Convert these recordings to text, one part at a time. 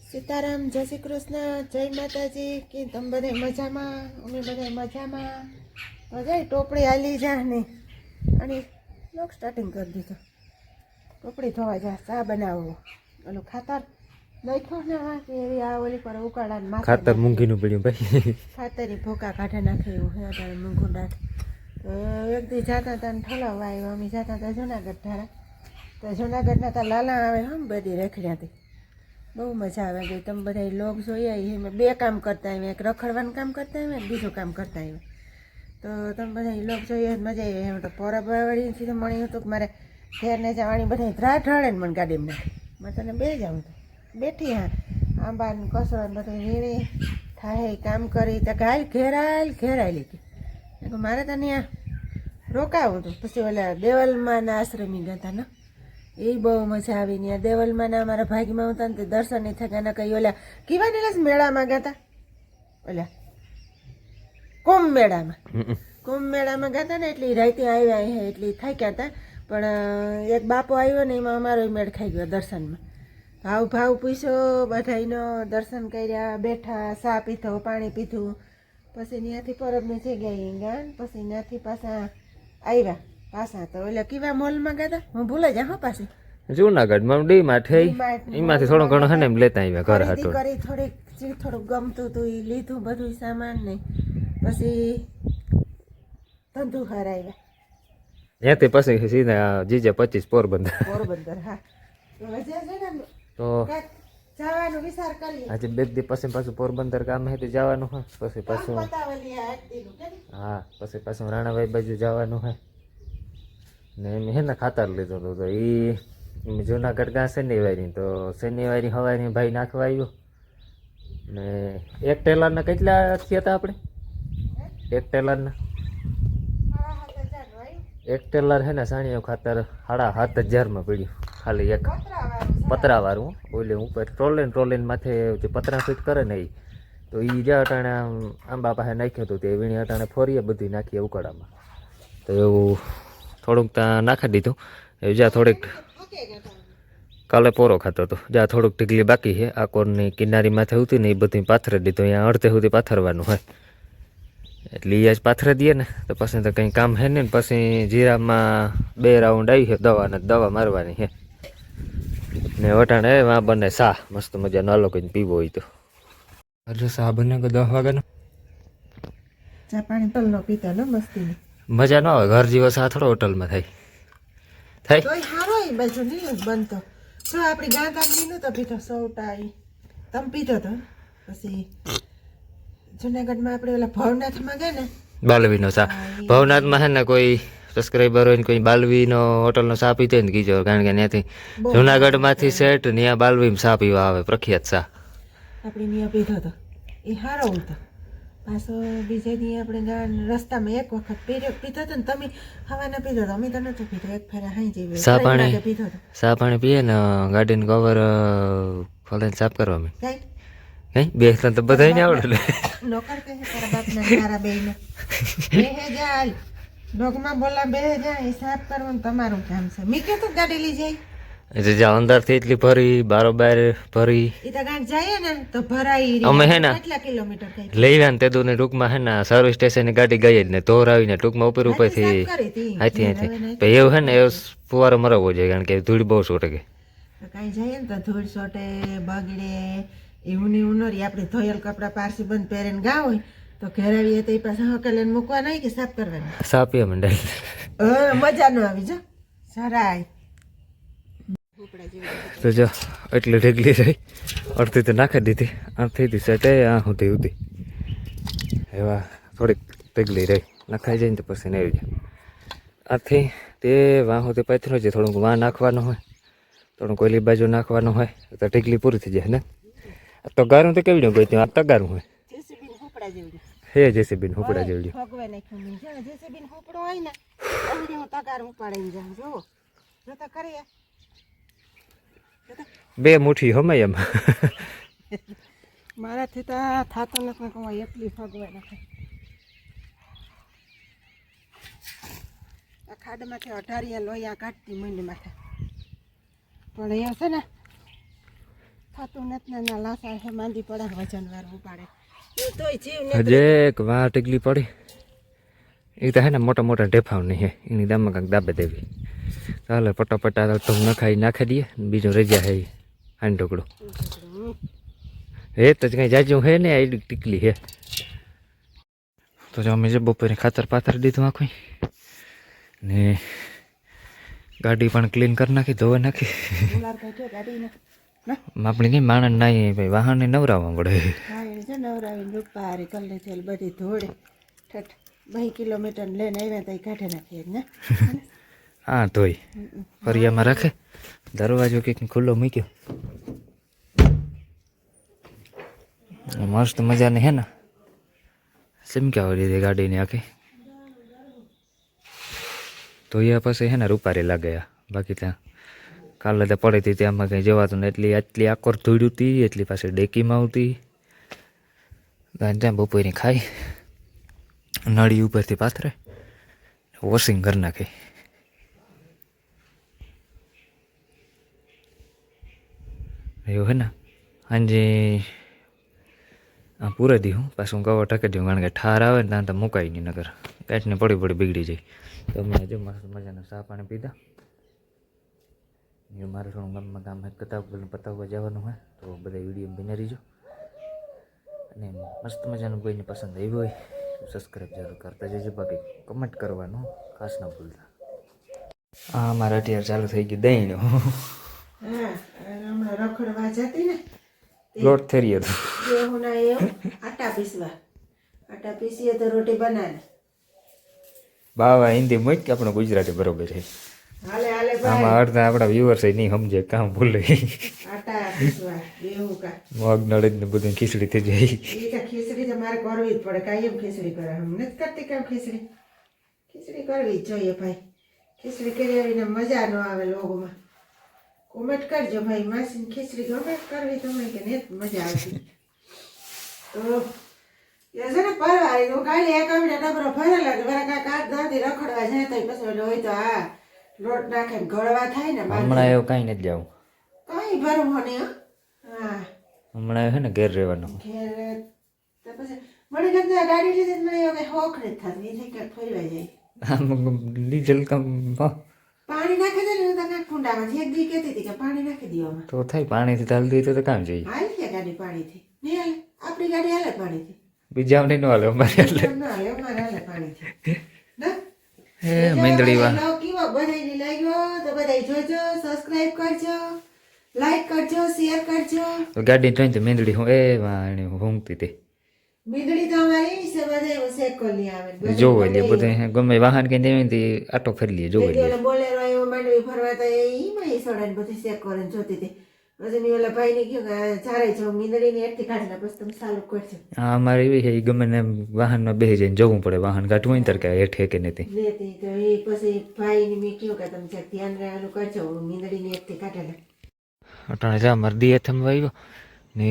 સીતારામ, જય શ્રી કૃષ્ણ, જય માતાજી. કે તમે બધા મજામાં? અમે બધા મજામાં. તો જાય ટોપડી હાલી જા ને અને લોક સ્ટાર્ટિંગ કરી દીધો. ટોપડી ધોવા જા, ચા બનાવવો. ઓલું ખાતર નાખ્યો ને કે આ ઓલી પર ઉકાળાને માથે ખાતર મૂંગીનું પડ્યું ભાઈ. ખાતરની ભૂકા કાઢે નાખે એવું હે અત્યારે મૂંગું દાંત. તો એક દી જતા હતા ને ઠલાવવા આવ્યો. અમે જતા હતા જુનાગઢ ધારા. તો જુનાગઢના તો લાલા આવે હમ બધી રેખડ્યાથી. બહુ મજા આવે ગઈ. તમે બધા લોક જોઈએ એમાં બે કામ કરતા આવ્યા, એક રખડવાનું કામ કરતા આવ્યા, બીજું કામ કરતા આવ્યા. તો તમે બધા લોક જોઈએ મજા આવી. એમ તો પોરાવાળીથી તો મળી હતું કે મારે ઘેરને જવાની બધા ધ્રાટ હળે ને મને ગાડીમાં મેં તને બે જાઉં તો બેઠી હા આંબાને કસરત બધું વીણી થાય કામ કરી તો હાલ ઘેરાય લીધી. મારે તો ત્યાં રોકાવું હતું. પછી ઓલા દેવલમાંના આશ્રમી ગયા હતા ને એ બહુ મજા આવી. ત્યાં દેવલમાંના અમારા ભાગીમાં હતા ને તે દર્શન નહીં થયા ને કઈ ઓલા કીવાની લસ મેળામાં ગયા હતા, ઓલા કુંભ મેળામાં ગયા હતા ને એટલે રાતે આવ્યા એટલે થાક્યા હતા. પણ એક બાપો આવ્યો ને એમાં અમારો મેળ ખાઈ ગયો દર્શનમાં. ભાવ પૂછ્યો, બધાનો દર્શન કર્યા, બેઠા, ચા પીધો, પાણી પીધું. પછી ત્યાંથી પરબની જગ્યાએ ગયા. પછી ત્યાંથી પાછા આવ્યા પાછા તો એટલે કેવા મોલમાં ગયા હતા હું ભૂલે જા. હા પાછી જુનાગઢમાં ડીમાર્ટ એમાંથી થોડો ઘણો હે ને એમ લેતા આવ્યા ઘર હાટો કરી થોડુંક ગમતું હતું એ લીધું બધું સામાન ને પછી ધંધુ હાર આવ્યા. ત્યાંથી પછી સીધા જીજે 25 પોરબંદર. હા તો જવાનો વિચાર કરીએ. આજે 2 દી પછી પાછું પોરબંદર કામ હે તો જવાનું હોય. પછી પાછું હા પછી પાછું રાણાભાઈ બાજુ જવાનું હોય ને એમ હે ને ખાતર લીધું હતું. તો એ જુનાગઢ ગા શનિવારી તો શનિવારી સવારે ભાઈ નાખવા આવ્યો ને એક ટેલરના કેટલા થયા હતા આપણે? એક ટેલરના એક ટેલર હે ને સાણીઓ ખાતર 7,500 પડ્યું ખાલી એક પતરાવાળું. ઓલે ઉપર ટ્રોલેન માથે જે પતરા ફીટ કરે ને એ તો એ જ્યાં અટાણે આંબા પાસે નાખ્યું હતું તે વીણી અટાણે ફોરીએ બધી નાખીએ ઉકાળામાં. તો એવું થોડુંક ત્યાં નાખી દીધું. એ જ્યાં થોડીક કાલે પોરો ખાતો હતો જ્યાં થોડુંક ઢીકલી બાકી છે આ કોરની કિનારી માથે હતી ને એ બધી પાથરે દીધું. અહીંયા અડધે સુધી પાથરવાનું હોય એટલે એ જ પાથરે દઈએ ને તો પછી તો કંઈ કામ હે ને. પછી જીરામાં 2 રાઉન્ડ આવી છે દવા મારવાની છે ને વટાણે એમાં બને સા મસ્ત મજાનો આલો કઈ પીવો હોય તો. અરે સા બને 10 વાગ્યાનો ચા પાણી તલનો પીતા ને મસ્તી મજા ન આવે. ઘર જેવો સા થોડો હોટલમાં થાય તોય હારો એ બાજુ નહીં બનતો. જો આપણી ગાંધાની નતો પીધો સૌટાઈ તમે પીધો તો. પછી જુનાગઢમાં આપણે ઓલા ભવનાથમાં ગયા ને બાલવીનો સા. ભવનાથમાં હે ને કોઈ સબસ્ક્રાઈબર હોય ને કોઈ બાલવીનો હોટલનો સા પીતો ને કીજો. કારણ કે ત્યાંથી જુનાગઢમાંથી સેટ ત્યાં બાલવીમાં સા પીવા આવે પ્રખ્યાત સા. આપણે ત્યાં પીધો હતો એ સારો હતો. પાછો બીજે દી આપણે રસ્તામાં એક વખત પીધો હતો ને તમે હવાના પીધો હતો. અમે તો નહોતું પીધો. એક ફેરા હાઈ જેવી પીધો હતો. સા પાણી પીએ ને ગાડીનું કવર ખોલીને સાફ કરવા મેં કઈ બે તો બધા ને આવડે નોકર કહે તારા બાપના તારા બેયને બેહે જાય ડોગમાં બોલા બેહે જાય સાફ કરવાનું તમારું કામ છે. મી કે તો ગાડી લઈ જાય એટલે જ્યાં અંદરથી એટલી ભરી બારોબાર ભરી એ તો ગાંઠ જાય ને તો ભરાઈ અમે હે ને કેટલા કિલોમીટર કઈ લઈ ગયા ને તે દૂર ટૂંકમાં હે ને સર્વિસ સ્ટેશનની ગાડી ગઈ જ ને ધોર આવીને ટૂંકમાં ઉપરથી હાથી એવું હે ને એવું ફુવારો મરવો જોઈએ કારણ કે ધૂળ બહુ છૂટે ગઈ. કાંઈ જાય ને તો ધૂળ છોટે બગડે એવું ને એવું નરી. આપણે ધોયેલ કપડાં પારસી બંધ પહેરીને ગા હોય તો ઘેર આવીએ તો એ પાછા હકેલીને મૂકવા નહીં કે સાફ કરવાની સાપીએ મંડાઈ મજા ન આવી. જો સરાય તો જો એટલી ઢેગલી રહી અડધી તો નાખી દીધી. આમ થઈ હતી સેટે આ સુધી એવા થોડીક ઢેગલી રહી નખાઈ જાય ને તો પછી આવી જાય. આથી તે વાં સુધી પાથરો છે થોડુંક વાં નાખવાનું હોય થોડુંક ઓલી બાજુ નાખવાનું હોય તો ઢેગલી પૂરી થઈ જાય ને. તગારું તો કેવી ગઈ ત્યાં તગારું હોય હે જેસીબી હુપડા જેવડી જેસીબી હુપડો હોય ને તગાર ઉપાડીને જાઉં જો તો કરીએ 2 મુઠ્ઠી હમાય એમ મારાથી તો થતો નથી કહું એટલી ફગવાય નાખે. આ ખાડમાંથી 18 લોયા કાઢતી મંડી માથે પણ અહીંયા છે ને થતું નથી ને ના લાસા છે માંદી પડે વજન વાળું ઉપાડે એ તોય જીવ ને હજે એક વાર ટીકલી પડી એ તો હે ને મોટા મોટા ઢેફાવ નહીં હે એની દામાં કાંક દાબે દેવી ચાલે પટાપટા તો નખાઈ નાખી દઈએ બીજો રજા હે હાન ઢોકળો હે તો કઈ જાજુ હે ને આ ટીકલી હે તો જો અમે જે બપોરે ખાતર પાથર દીધું આખું ને ગાડી પણ ક્લીન કરી નાખી ધોવા નાખી ગુલાબ કાઢ્યો ગાડીને આપણે કઈ માણસ નાઈ ભાઈ વાહનને નવરાવવા પડે હા એને છે નવરાવીને રૂપારી કલ્લે છે બધી ધોળે ઠઠ 2 કિલોમીટર લઈને આવ્યા તો કાઢે નાખીએ ને હા ધોઈ ફરિયામાં રાખે દરવાજો કંઈક ખુલ્લો મૂક્યો મસ્ત મજાની હે ને ચમકાવી દીધી ગાડીની આખી ધોયા પછી હે ને રૂપારી લાગે બાકી ત્યાં કાલે તો પડી હતી ત્યાંમાં કંઈ જવાતું ને એટલી આકોર ધોડ્યું હતી એટલી પાછી ડેકીમાં આવતી ત્યાં બપોરની ખાઈ નળી ઉપરથી પાથરે વોશિંગ કરી નાખી એવું હે ને સાંજે હા પૂરે દી હું પાછું કવર ઢકી દઉં કારણ કે ઠાર આવે ને ત્યાં તો મુકાય નહીં નગર કાંઈકને પડી બગડી જાય તો અમે હજુ મસ્ત મજાના ચા પાણી પીધા એ મારે થોડું ગામમાં કામ પતાવવા જવાનું હોય તો બધા વિડીયો બની રહીજો અને મસ્ત મજાનું કોઈને પસંદ આવ્યું હોય સબસ્ક્રાઈબ જરૂર કરતા જજો બાકી કમેન્ટ કરવાનું ખાસ ન ભૂલતા હા મારે અત્યારે ચાલુ થઈ ગયું દહીં હા હમણાં રખડવા જતી ને લોટ થઈ રહ્યો હતો એવું ના એવું આટા પીસીએ તો રોટી બનાવે બાવા હિન્દી મૂક કે આપણું ગુજરાતી બરોબર છે હાલે આમાં અડધા આપણા વ્યુઅર્સ નહીં સમજે કામ ભૂલે આટા પીસવા એવું કા મગ નળદ ને બધું ખીચડી થઈ જાય એ તો ખીચડી તો મારે કરવી જ પડે કાયમ ખીચડી કરે હમ નથી કરતી કામ ખીચડી કરવી જ જોઈએ ભાઈ ખીચડી કરી આવીને મજા ન આવે લોકોમાં કોમેન્ટ કરજો ભાઈ માસીને ખીચડી ગમે કરવી તમે કે ને મજા આવતી તો એ છે ને પરવારી હું કાલે એક આવીને ડબરો ભરેલા મારા કાકા દાદી રખડવા જાય તો પછી હોય તો આ લોટ નાખે ગળવા થાય ને હમણાં એવું કાંઈ નથી જાવું કઈ ભરવું હોને હા હમણાં હે ને ઘેર રહેવાનું ઘેર તો પછી મને કરતા ગાડી લીધી મને હવે હોખ નથી થતી એ થઈ કે ફરવા જાય ડીઝલ કમ પાણી નાખી દે ને તને કુંડામાંથી એક દી કહેતી હતી કે પાણી નાખી દેવામાં તો થાય પાણીથી ચાલતી હોય તો કામ જોઈએ હાલ કે ગાડી પાણીથી નહીં હાલે આપણી ગાડી હાલે પાણીથી બીજા નહીં હાલે અમારે એટલે ના હાલે અમારે હાલે પાણીથી ના હે મીંદડી વા કેવો બધાને લાગ્યો તો બધા જોજો સબસ્ક્રાઇબ કરજો લાઈક કરજો શેર કરજો ગાડી જોઈને તો મીંદડી હું એ વાણી ઊંઘતી હતી મીંદડી તો અમારી છે બધા શેકોલી આવે જોવો એટલે બધું ગમે વાહન કે દેવી આટો ફરી લઈએ જોવો એટલે બોલેરો આવ્યો માંડવી ફરવા તો એમાં એ સોડાને બધી શેક કરીને જોતી હતી પછી મેં ઓલા ભાઈને કહ્યું કે ચારે જો મીંદડીની એકથી કાઢી નાખ પછી તમે ચાલુ કરજો હા અમારે એવી છે એ ગમે ને વાહનમાં બેસી જઈને જવું પડે વાહન કાઢવું હોય ત્યારે કે હેઠે કે નથી લેતી તો એ પછી ભાઈને મેં કહ્યું કે તમે જરાક ધ્યાન રહેવાનું કરજો હું મીંદડીની એકથી કાઢેલા અટાણે જા મારે દી હાથમાં આવ્યો ને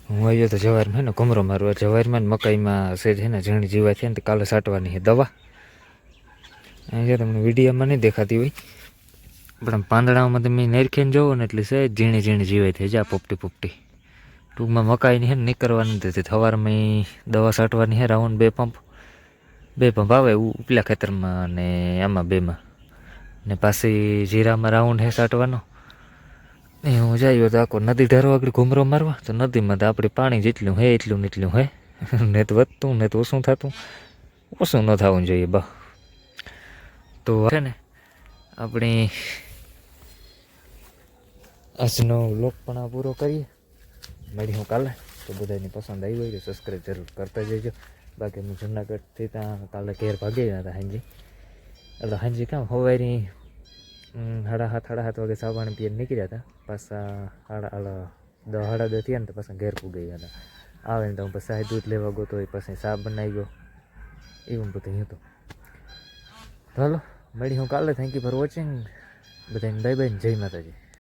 હું આવ્યો તો જવારમાં હે ને ઘમરો મારવા જવારમાં ને મકાઈમાં સેજ છે ને ઝીણી જીવા છે ને તો કાલે સાટવાની છે દવા અહીંયા તમને વિડીયોમાં નહીં દેખાતી હોય પણ પાંદડામાં તમે નેરખીને જોવો ને એટલે સહેજ ઝીણી ઝીણી જીવાય થઈ જા પોપટી ટૂંકમાં મકાઈની છે ને નીકળવાની નથી સવારમાં દવા છાંટવાની છે રાઉન્ડ 2 પંપ આવે ઉપલા ખેતરમાં ને આમાં 2માં ને પાછી જીરામાં રાઉન્ડ છે છાંટવાનો એ હું જાય તો આખો નદી ઢારો આગળ ઘૂમરો મારવા તો નદીમાં તો આપણે પાણી જેટલું હે એટલું ને એટલું હે ને તો વધતું ને તો ઓછું થતું ઓછું ન થવું જોઈએ બા તો છે ને આપણી આજનો વ્લોગ પણ આ પૂરો કરીએ મળી હું કાલે તો બધાને પસંદ આવી હોય તો સબસ્ક્રાઈબ જરૂર કરતા જજો બાકી હું જુનાગઢથી ત્યાં કાલે ઘેર ભાગી ગયા હતા હાંજી એટલે હાંજી કામ સવારની 7:30 વાગે ચા પાણી પીને નીકળ્યા હતા પાછા 10:30 થયા ને તો પાછા ઘેર પૂગી ગયા હતા આવે ને તો હું પછી દૂધ લેવા ગયો તો પછી ચા બનાવી ગયો એવું બધું હતું ચાલો મળી હું કાલે થેન્ક યુ ફોર વોચિંગ બધાને બાય બાય જય માતાજી